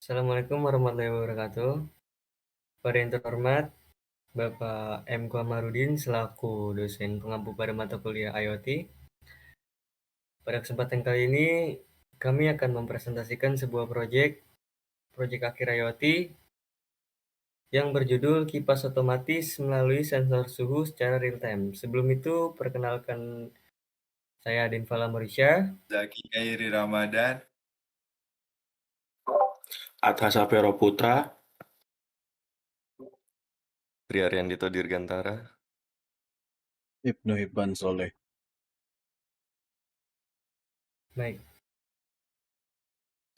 Assalamualaikum warahmatullahi wabarakatuh. Pada yang terhormat, Bapak M. Komarudin selaku dosen pengampu pada mata kuliah IoT. Pada kesempatan kali ini, kami akan mempresentasikan sebuah proyek akhir IoT yang berjudul kipas otomatis melalui sensor suhu secara real time. Sebelum itu, perkenalkan saya Dinfala Marisha. Zaki Kairi Ramadan. Atta Sapero Putra. Priaryandito Dirgantara. Ibnu Hibban Soleh. Baik.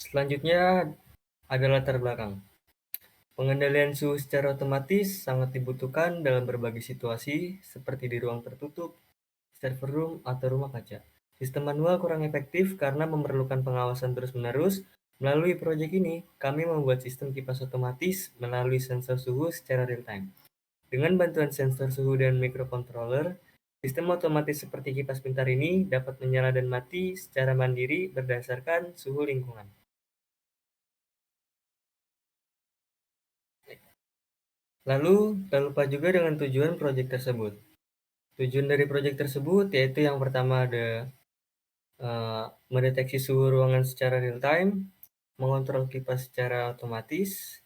Selanjutnya ada latar belakang. Pengendalian suhu secara otomatis sangat dibutuhkan dalam berbagai situasi, seperti di ruang tertutup, server room, atau rumah kaca. Sistem manual kurang efektif karena memerlukan pengawasan terus-menerus. Melalui proyek ini, kami membuat sistem kipas otomatis melalui sensor suhu secara real-time. Dengan bantuan sensor suhu dan microcontroller, sistem otomatis seperti kipas pintar ini dapat menyala dan mati secara mandiri berdasarkan suhu lingkungan. Lalu, tak lupa juga dengan tujuan proyek tersebut. Tujuan dari proyek tersebut yaitu yang pertama ada mendeteksi suhu ruangan secara real time, mengontrol kipas secara otomatis,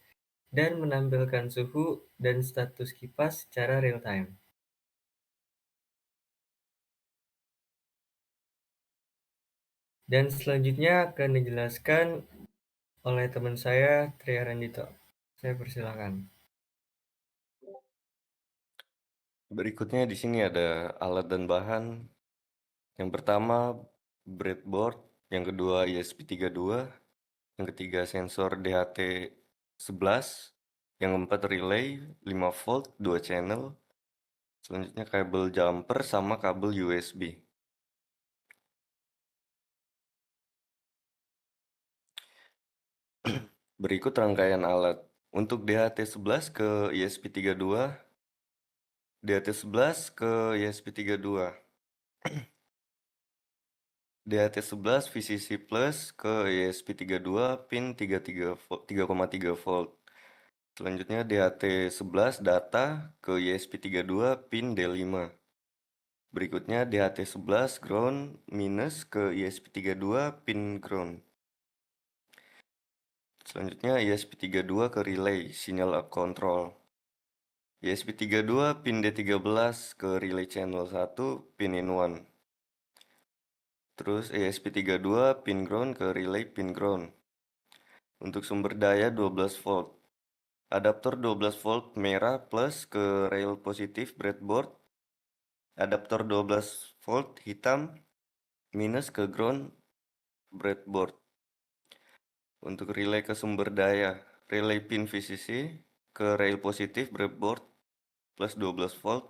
dan menampilkan suhu dan status kipas secara real time. Dan selanjutnya akan dijelaskan oleh teman saya, Tria Randito. Saya persilakan. Berikutnya di sini ada alat dan bahan. Yang pertama breadboard, yang kedua ESP32, yang ketiga sensor DHT11, yang keempat relay 5 volt 2 channel. Selanjutnya kabel jumper sama kabel USB. Berikut rangkaian alat. Untuk DHT11 ke ESP32, DHT11 ke ESP32. DHT11 VCC Plus ke ESP32 pin 3,3 volt. Selanjutnya DHT11 data ke ESP32 pin D5. Berikutnya DHT11 ground minus ke ESP32 pin ground. Selanjutnya ESP32 ke relay sinyal up control. ESP32 pin D13 ke relay channel 1 pin in 1. Terus ESP32 pin ground ke relay pin ground. Untuk sumber daya 12 volt. Adaptor 12 volt merah plus ke rail positif breadboard. Adaptor 12 volt hitam minus ke ground breadboard. Untuk relay ke sumber daya, relay pin VCC ke rail positif breadboard plus 12 volt.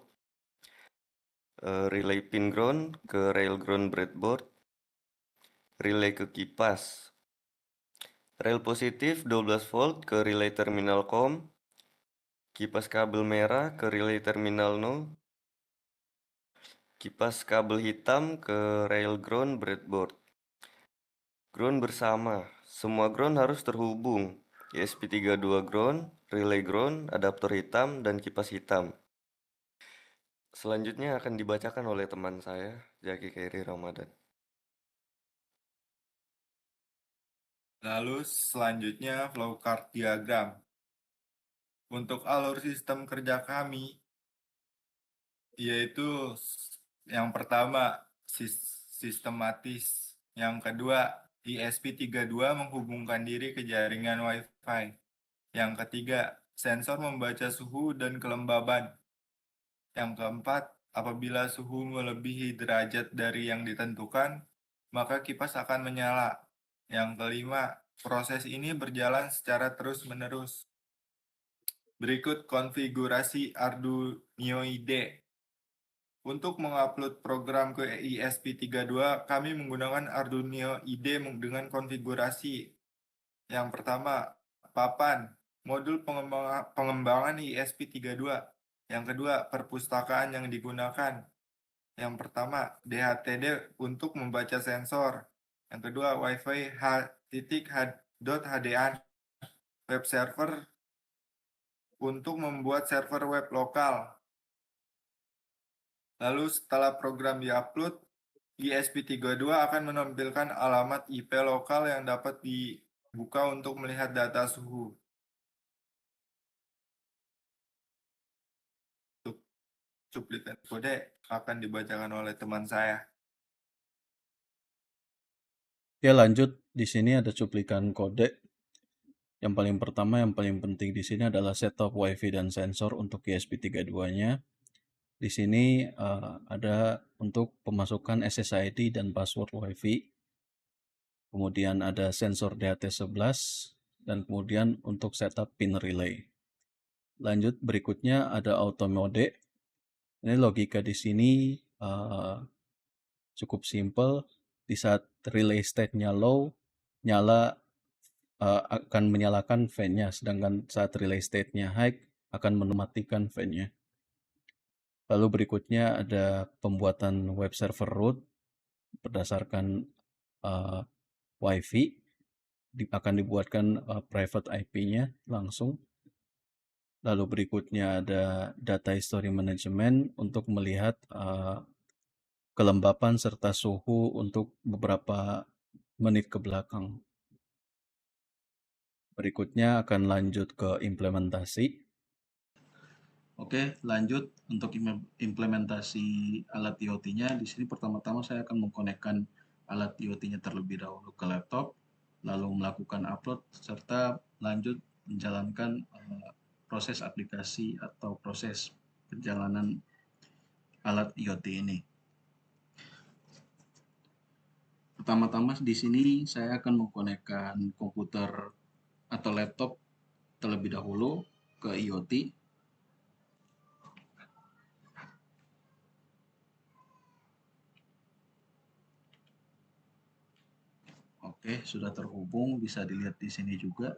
Relay pin ground ke rail ground breadboard. Relay ke kipas. Rail positif 12 volt ke relay terminal COM. Kipas kabel merah ke relay terminal 0. Kipas kabel hitam ke rail ground breadboard. Ground bersama. Semua ground harus terhubung. ESP32 ground, relay ground, adaptor hitam, dan kipas hitam. Selanjutnya akan dibacakan oleh teman saya, Zaki Kairi Ramadan. Lalu selanjutnya flowchart diagram. Untuk alur sistem kerja kami, yaitu yang pertama sistematis, yang kedua ESP32 menghubungkan diri ke jaringan Wi-Fi, yang ketiga sensor membaca suhu dan kelembaban, yang keempat apabila suhu melebihi derajat dari yang ditentukan, maka kipas akan menyala. Yang kelima, proses ini berjalan secara terus-menerus. Berikut konfigurasi Arduino IDE. Untuk mengupload program ke ESP32, kami menggunakan Arduino IDE dengan konfigurasi. Yang pertama, papan, modul pengembangan ESP32. Yang kedua, perpustakaan yang digunakan. Yang pertama, DHTD untuk membaca sensor. Yang kedua, Wi-Fi H.HDA. web server untuk membuat server web lokal. Lalu setelah program diupload, ESP32 akan menampilkan alamat IP lokal yang dapat dibuka untuk melihat data suhu. Untuk cuplikan kode akan dibacakan oleh teman saya. Oke, lanjut. Di sini ada cuplikan kode. Yang paling pertama, yang paling penting di sini adalah setup WiFi dan sensor untuk ESP32-nya. Di sini ada untuk pemasukan SSID dan password WiFi. Kemudian ada sensor DHT11 dan kemudian untuk setup pin relay. Lanjut, berikutnya ada auto mode. Ini logika di sini cukup simple. Di saat relay state-nya low, akan menyalakan fan-nya, sedangkan saat relay state-nya high akan mematikan fan-nya. Lalu berikutnya ada pembuatan web server root berdasarkan WiFi, akan dibuatkan private IP-nya langsung. Lalu berikutnya ada data history management untuk melihat kelembapan serta suhu untuk beberapa menit ke belakang. Berikutnya akan lanjut ke implementasi. Oke, lanjut untuk implementasi alat IoT-nya. Di sini pertama-tama saya akan mengkonekkan alat IoT-nya terlebih dahulu ke laptop, lalu melakukan upload serta lanjut menjalankan proses aplikasi atau proses perjalanan alat IoT ini. Pertama-tama di sini saya akan mengkonekkan komputer atau laptop terlebih dahulu ke IoT. Oke, sudah terhubung, bisa dilihat di sini juga.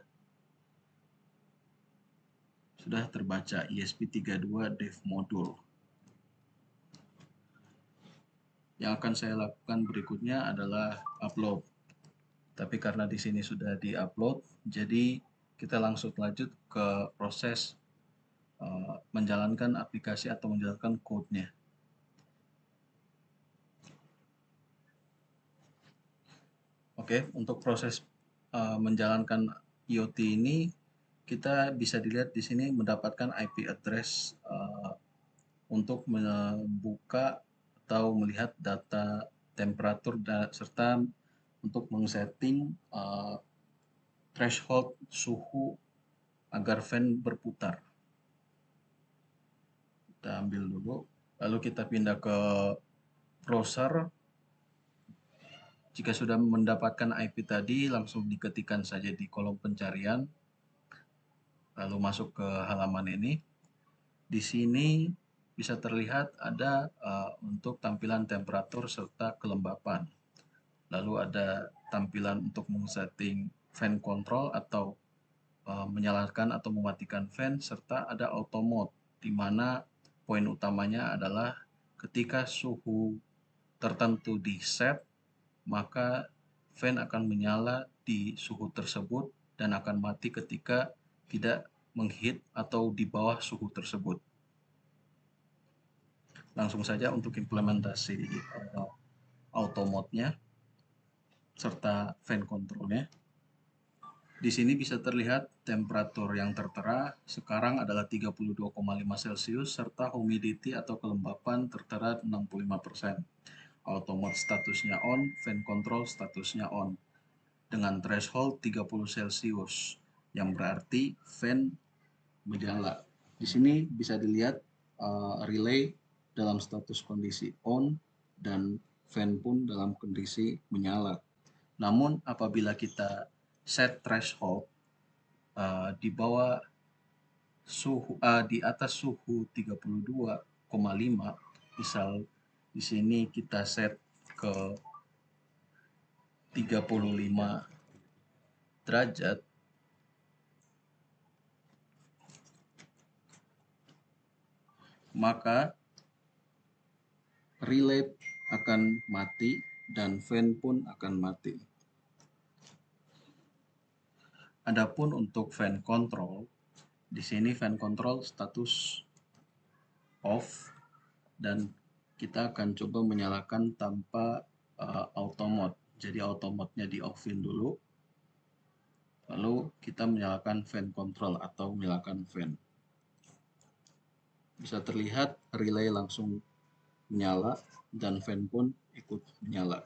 Sudah terbaca ESP32 dev module. Yang akan saya lakukan berikutnya adalah upload. Tapi karena di sini sudah di-upload, jadi kita langsung lanjut ke proses menjalankan aplikasi atau menjalankan code-nya. Oke, untuk proses menjalankan IoT ini, kita bisa dilihat di sini mendapatkan IP address untuk membuka atau melihat data temperatur serta untuk men-setting threshold suhu agar fan berputar. Kita ambil dulu, lalu kita pindah ke browser. Jika sudah mendapatkan IP tadi, langsung diketikkan saja di kolom pencarian, lalu masuk ke halaman ini. Di sini bisa terlihat ada untuk tampilan temperatur serta kelembapan. Lalu ada tampilan untuk men-setting fan control atau menyalakan atau mematikan fan, serta ada auto mode, di mana poin utamanya adalah ketika suhu tertentu di set, maka fan akan menyala di suhu tersebut dan akan mati ketika tidak menghit atau di bawah suhu tersebut. Langsung saja untuk implementasi auto mode-nya serta fan control-nya. Di sini bisa terlihat temperatur yang tertera sekarang adalah 32,5 Celcius serta humidity atau kelembapan tertera 65%. Auto mode statusnya on, fan control statusnya on. Dengan threshold 30 Celcius yang berarti fan menyala. Di sini bisa dilihat relay dalam status kondisi on dan fan pun dalam kondisi menyala. Namun apabila kita set threshold di bawah suhu di atas suhu 32,5, misal di sini kita set ke 35 derajat, maka relay akan mati dan fan pun akan mati. Adapun untuk fan control, di sini fan control status off dan kita akan coba menyalakan tanpa auto mode. Jadi auto mode-nya di off-in dulu, lalu kita menyalakan fan control atau menyalakan fan. Bisa terlihat relay langsung menyala dan fan pun ikut menyala.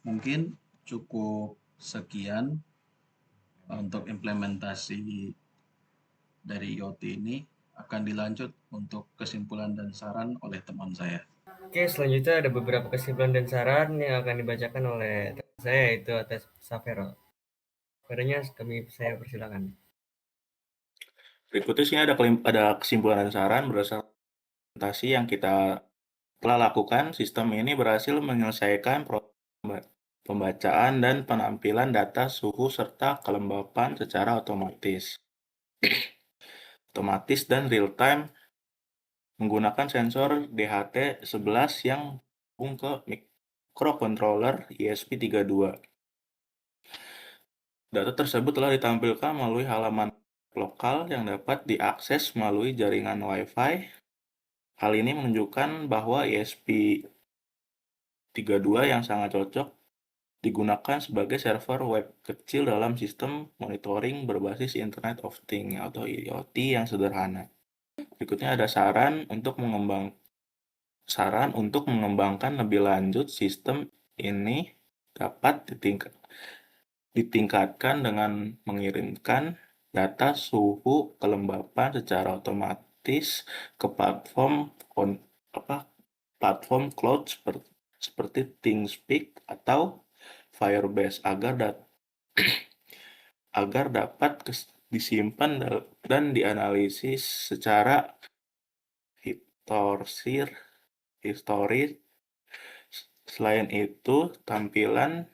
Mungkin cukup sekian untuk implementasi dari IoT ini. Akan dilanjut untuk kesimpulan dan saran oleh teman saya. Oke, selanjutnya ada beberapa kesimpulan dan saran yang akan dibacakan oleh teman saya, yaitu atas Safero. Padanya saya persilakan. Berikutnya sini ada kesimpulan dan saran berdasarkan implementasi yang kita telah lakukan. Sistem ini berhasil menyelesaikan proses pembacaan dan penampilan data suhu serta kelembapan secara otomatis dan real-time menggunakan sensor DHT11 yang terhubung ke microcontroller ESP32. Data tersebut telah ditampilkan melalui halaman lokal yang dapat diakses melalui jaringan Wi-Fi. Hal ini menunjukkan bahwa ESP32 yang sangat cocok digunakan sebagai server web kecil dalam sistem monitoring berbasis Internet of Things atau IoT yang sederhana. Berikutnya ada saran untuk mengembangkan lebih lanjut. Sistem ini dapat ditingkatkan dengan mengirimkan data suhu kelembapan secara otomatis ke platform cloud seperti ThingSpeak atau Firebase agar dapat disimpan dan dianalisis secara historis. Selain itu, tampilan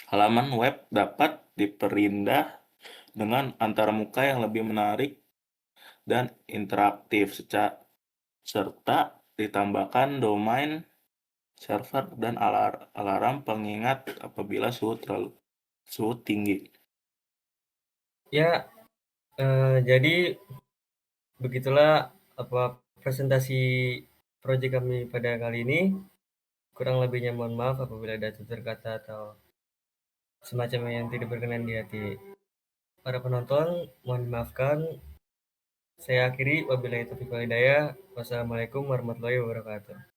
halaman web dapat diperindah dengan antarmuka yang lebih menarik dan interaktif, serta ditambahkan domain server dan alarm pengingat apabila suhu tinggi. Ya, jadi begitulah presentasi proyek kami pada kali ini. Kurang lebihnya mohon maaf apabila ada tutur kata atau semacam yang tidak berkenan di hati para penonton. Mohon dimaafkan. Saya akhiri, wabillahi taufiq wal hidayah. Wassalamualaikum warahmatullahi wabarakatuh.